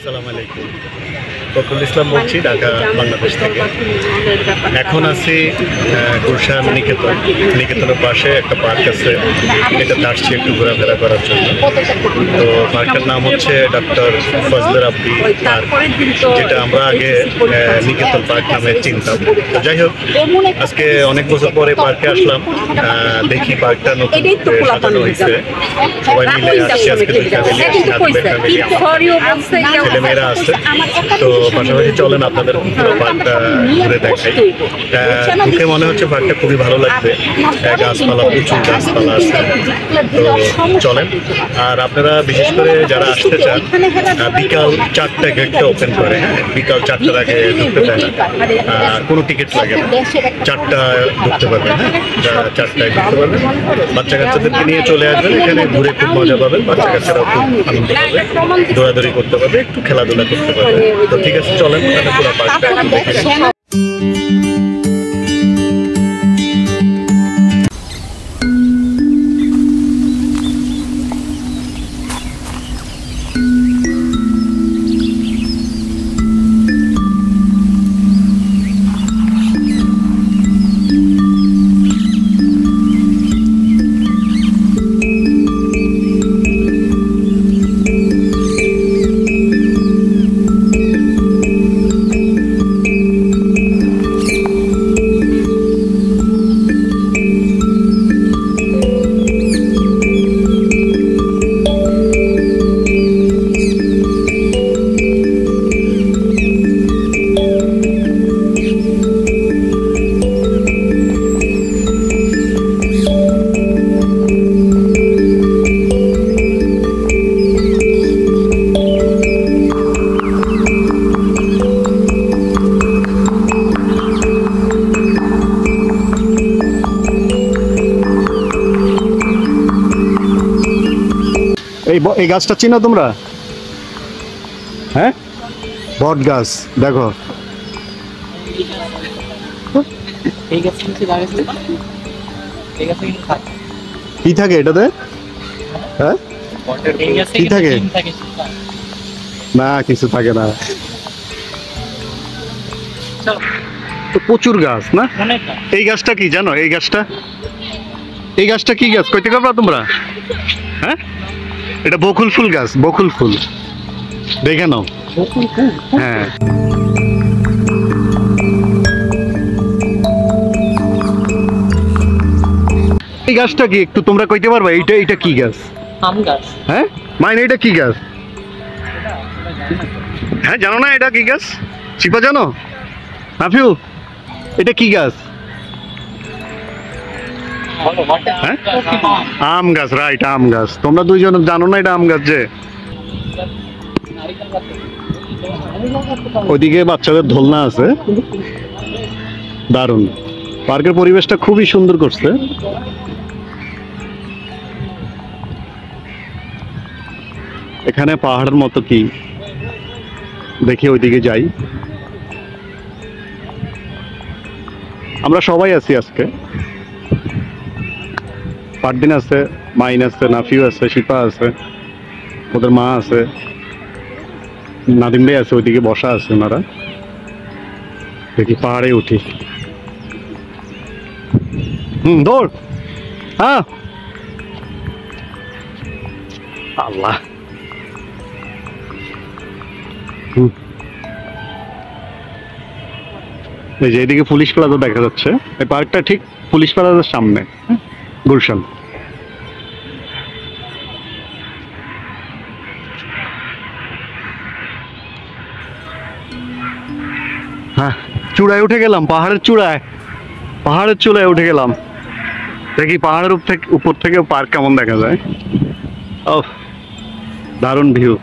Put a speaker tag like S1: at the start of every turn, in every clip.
S1: আসসালামু আলাইকুম। ফখরুল ইসলাম বলছি, ঢাকা বাংলাদেশ থেকে। এখন আছি গুলশান নিকেতনের পাশে একটা পার্ক আছে, এটাতে আসছি একটু ঘোরাফেরা করার জন্য। তো পার্কের নাম হচ্ছে ডক্টর ফজলে রাব্বি পার্ক, যেটা আমরা আগে নিকেতন পার্ক নামে চিনতাম। যাই হোক, আজকে অনেক বছর পরে পার্কে আসলাম। দেখি পার্কটা নতুন সাজানো হয়েছে, সবাই মিলে আসছি আজকে, দুই ফ্যামিলি, ছেলেমেয়েরা আছে। তো পাশাপাশি চলেন আপনাদের পুরো পার্কটা ঘুরে দেখাই। মুখে মনে হচ্ছে পার্কটা খুবই ভালো লাগবে, গাছপালা, প্রচুর গাছপালা আছে। তো চলেন। আর আপনারা বিশেষ করে যারা আসতে চান, বিকাল 4টায় গেটটা ওপেন করে। বিকাল 4টার আগে ঢুকতে দেয় না, কোনো টিকিট লাগে না। 4টায় ঢুকতে পারবেন। 4টায় ঢুকতে পারবেন। বাচ্চা কাচ্চাদেরকে নিয়ে চলে আসবেন, এখানে ঘুরে খুব মজা পাবেন। বাচ্চা কাচ্চারাও খুব আনন্দ পাবে, দৌড়াদৌড়ি করতে পারবে, একটু খেলাধুলা করতে পারবে। তো ঠিক আছে, চলেন পুরো পার্কটা দেখে নিই। এই গাছটা চিনো তোমরা? হ্যাঁ, বট গাছ। দেখো, কি থাকে এটাতে? হ্যাঁ, কি থাকে? না, কিছু থাকে না। তো প্রচুর গাছ না? এই গাছটা কি জানো? এই গাছটা কি গাছ কইতে পারবা তোমরা? হ্যাঁ, এটা বকুল ফুল গাছ। বকুল ফুল দেখে নাও। হ্যাঁ, এই গাছটা কি একটু তোমরা কইতে পারবা? এইটা কি গাছ? আম গাছ। হ্যাঁ, মানে এটা কি গাছ? হ্যাঁ, জানো না এটা কি গাছ? চিপা জানো? নাফিউ, এটা কি গাছ? হ্যাঁ, আম গাছ। রাইট, আম গাছ। তোমরা দুইজন জানো না এটা আম গাছ? যে ওইদিকে বাচ্চাদের দোলনা আছে, দারুণ। পার্কের পরিবেশটা খুবই সুন্দর করছে। এখানে পাহাড়ের মতো কি দেখি, ওইদিকে যাই। আমরা সবাই আছি আজকে। পারদিন আছে, মাইন আছে, নাফিউ আছে, শিপা আছে, ওদের মা আছে, নাদিম ভাই আছে, ওইদিকে বসা আছে ওনারা। দেখি পাহাড়ে উঠি। দৌড়। হ্যাঁ, আল্লাহ। এই যে এদিকে পুলিশ প্লাজা দেখা যাচ্ছে। এই পার্কটা ঠিক পুলিশ প্লাজার সামনে, গুলশান। হ্যাঁ, চূড়ায় উঠে গেলাম, পাহাড়ের চূড়ায় উঠে গেলাম। দেখি পাহাড়ের উপর থেকে পার্ক কেমন দেখা যায়। ও, দারুণ ভিউ।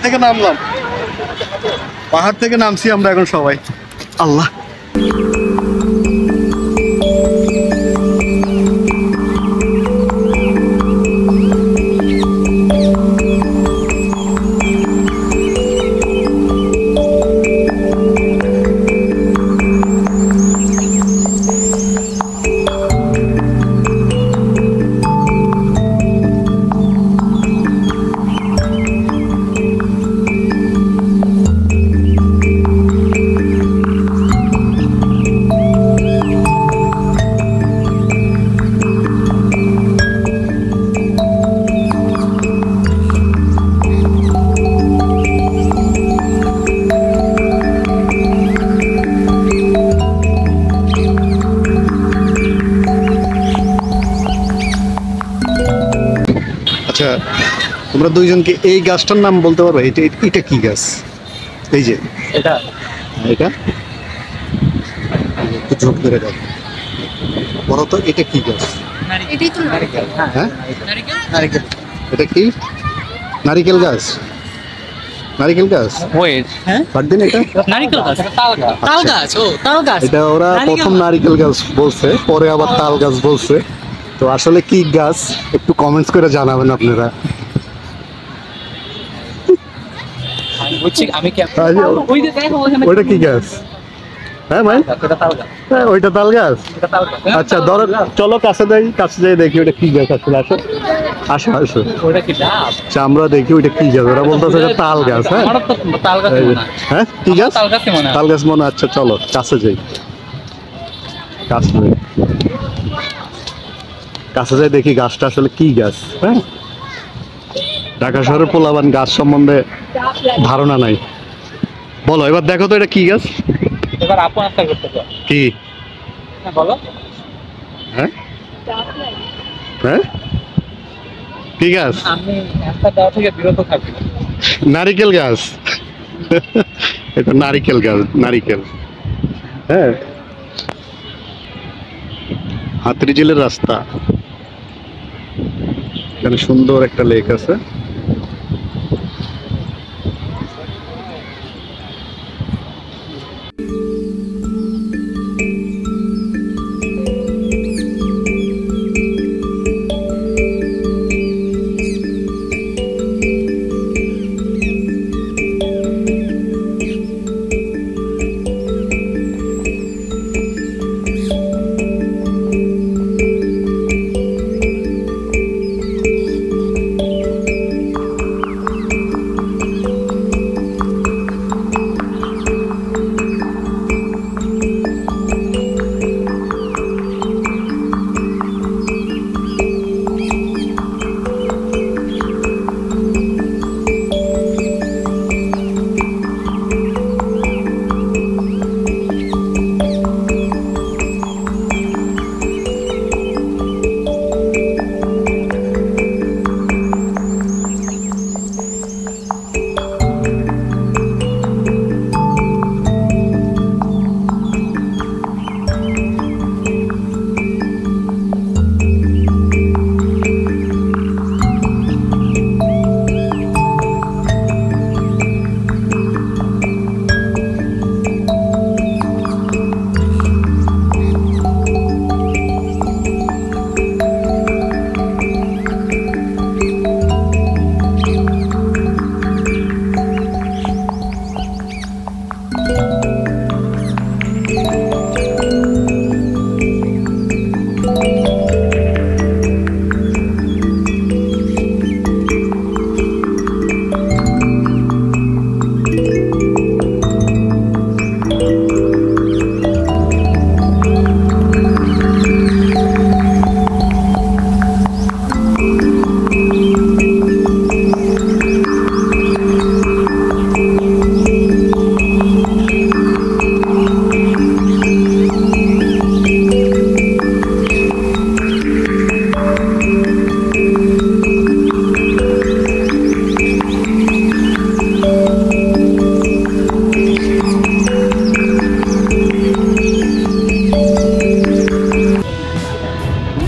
S1: থেকে নামলাম, পাহাড় থেকে নামছি আমরা এখন সবাই। আল্লাহ, আচ্ছা তোমরা দুইজনকে এই গাছটার নাম বলতে পারবে? এটা এটা কি গাছ? এই যে
S2: এটা
S1: এটা একটু ঝোঁক ধরে যাবে, বলো তো এটা কি গাছ?
S2: এটাই তো নারকেল।
S1: হ্যাঁ
S2: নারকেল।
S1: এটা কি নারিকেল গাছ? নারিকেল গাছ?
S2: ওয়েট, হ্যাঁ
S1: বারদিন এটা
S2: নারকেল গাছ, তাল গাছ। তাল গাছ, ও তাল গাছ।
S1: এটা ওরা প্রথম নারিকেল গাছ বলছে, পরে আবার তাল গাছ বলছে। তো আসলে কি গাছ একটু কমেন্টস করে জানাবেন আপনারা।
S2: বুঝছি আমি কি ওই যে দেখো ওখানে
S1: ওইটা কি গাছ? হ্যাঁ ভাই,
S2: এটা তাল গাছ।
S1: হ্যাঁ ওইটা তাল গাছ।
S2: এটা তাল গাছ।
S1: আচ্ছা ধরো, চলো কাছে যাই, কাছে যাই দেখি ওটা কি গাছ আসলে। আসো আসো আসো,
S2: ওটা কি ডাব?
S1: আচ্ছা আমরা দেখি ওইটা কি গাছ। ওরা বলতেছে এটা তাল গাছ। হ্যাঁ
S2: আমার তো তাল গাছ মনে হয়।
S1: হ্যাঁ কি গাছ?
S2: তাল গাছই মনে হয়।
S1: তাল গাছ মনে হয়। আচ্ছা চলো কাছে যাই, কাছে যাই, কাছে যাই দেখি গাছটা আসলে কি গাছ। হ্যাঁ ঢাকা শহরের পোলাবান গাছ সম্বন্ধে ধারণা নাই। বলো এবার দেখো তো এটা কি গাছ?
S2: এবার আপন আস্তে করতে পারো।
S1: কি?
S2: হ্যাঁ বলো।
S1: হ্যাঁ হ্যাঁ কি গাছ?
S2: আমি আস্তে দেওয়া থেকে বিরত থাকি।
S1: নারিকেল গাছ। এটা নারিকেল গাছ, নারিকেল। হ্যাঁ হাতিরঝিলের রাস্তা, এখানে সুন্দর একটা লেক আছে।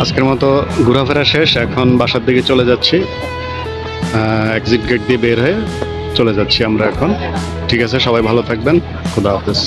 S1: আজকের মতো ঘোরাফেরা শেষ, এখন বাসার দিকে চলে যাচ্ছি। এক্সিট গেট দিয়ে বের হয়ে চলে যাচ্ছি আমরা এখন। ঠিক আছে, সবাই ভালো থাকবেন। খোদা হাফেজ।